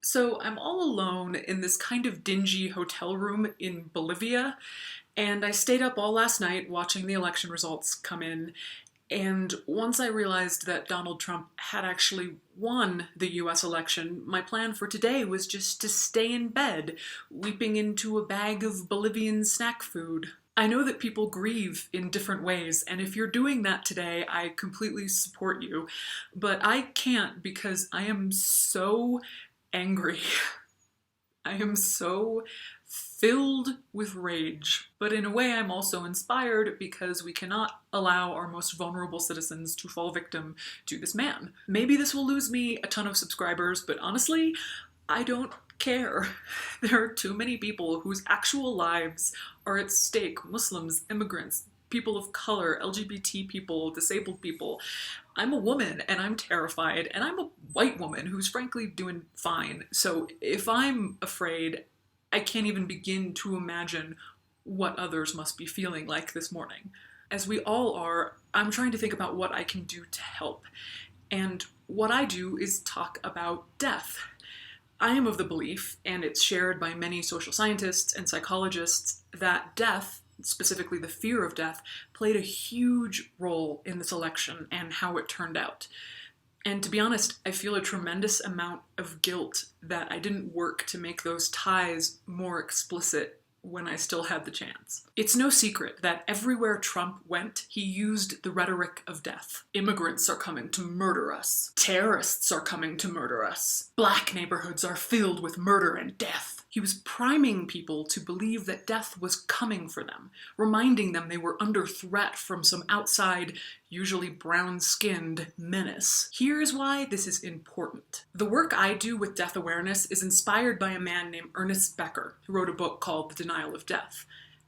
So I'm all alone in this kind of dingy hotel room in Bolivia, and I stayed up all last night watching the election results come in. And once I realized that Donald Trump had actually won the US election, my plan for today was just to stay in bed, weeping into a bag of Bolivian snack food. I know that people grieve in different ways, and if you're doing that today, I completely support you. But I can't because I am so angry. I am so filled with rage. But in a way, I'm also inspired because we cannot allow our most vulnerable citizens to fall victim to this man. Maybe this will lose me a ton of subscribers, but honestly, I don't care. There are too many people whose actual lives are at stake. Muslims, immigrants, people of color, LGBT people, disabled people. I'm a woman and I'm terrified, and I'm a white woman who's frankly doing fine. So if I'm afraid, I can't even begin to imagine what others must be feeling like this morning. As we all are, I'm trying to think about what I can do to help. And what I do is talk about death. I am of the belief, and it's shared by many social scientists and psychologists, that death, specifically the fear of death, played a huge role in this election and how it turned out. And to be honest, I feel a tremendous amount of guilt that I didn't work to make those ties more explicit when I still had the chance. It's no secret that everywhere Trump went, he used the rhetoric of death. Immigrants are coming to murder us. Terrorists are coming to murder us. Black neighborhoods are filled with murder and death. He was priming people to believe that death was coming for them, reminding them they were under threat from some outside, usually brown-skinned, menace. Here's why this is important. The work I do with death awareness is inspired by a man named Ernest Becker, who wrote a book called The Denial of Death.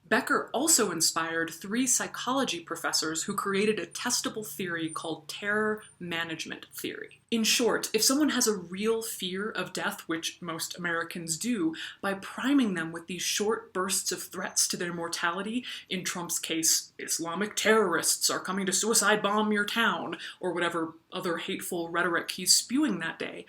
Becker also inspired three psychology professors who created a testable theory called terror management theory. In short, if someone has a real fear of death, which most Americans do, by priming them with these short bursts of threats to their mortality, in Trump's case, Islamic terrorists are coming to suicide bomb your town, or whatever other hateful rhetoric he's spewing that day,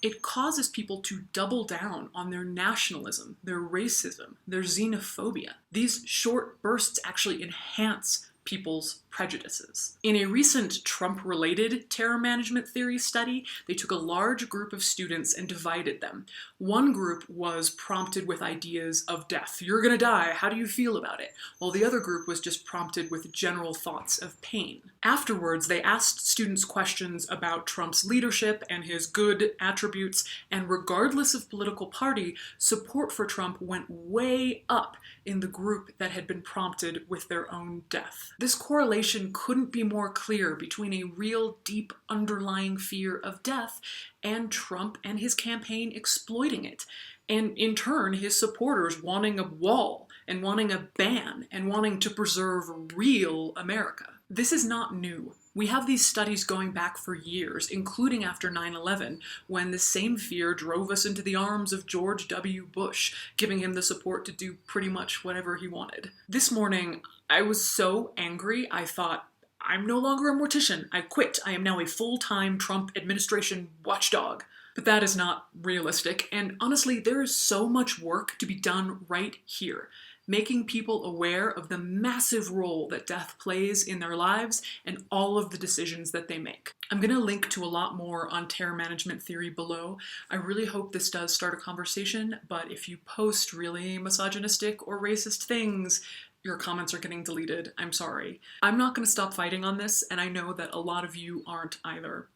it causes people to double down on their nationalism, their racism, their xenophobia. These short bursts actually enhance people's prejudices. In a recent Trump-related terror management theory study, they took a large group of students and divided them. One group was prompted with ideas of death. You're gonna die, how do you feel about it? While the other group was just prompted with general thoughts of pain. Afterwards, they asked students questions about Trump's leadership and his good attributes, and regardless of political party, support for Trump went way up in the group that had been prompted with their own death. This correlation couldn't be more clear between a real deep underlying fear of death and Trump and his campaign exploiting it, and in turn his supporters wanting a wall and wanting a ban and wanting to preserve real America. This is not new. We have these studies going back for years, including after 9/11, when the same fear drove us into the arms of George W. Bush, giving him the support to do pretty much whatever he wanted. This morning, I was so angry, I thought, I'm no longer a mortician. I quit. I am now a full-time Trump administration watchdog. But that is not realistic, and honestly, there is so much work to be done right here, making people aware of the massive role that death plays in their lives and all of the decisions that they make. I'm gonna link to a lot more on terror management theory below. I really hope this does start a conversation, but if you post really misogynistic or racist things, your comments are getting deleted. I'm sorry. I'm not gonna stop fighting on this, and I know that a lot of you aren't either.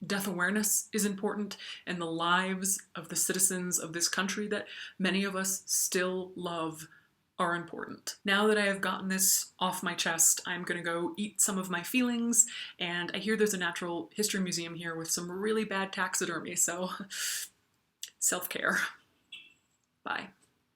Death awareness is important, and the lives of the citizens of this country that many of us still love are important. Now that I have gotten this off my chest, I'm gonna go eat some of my feelings, and I hear there's a natural history museum here with some really bad taxidermy, so self-care. Bye.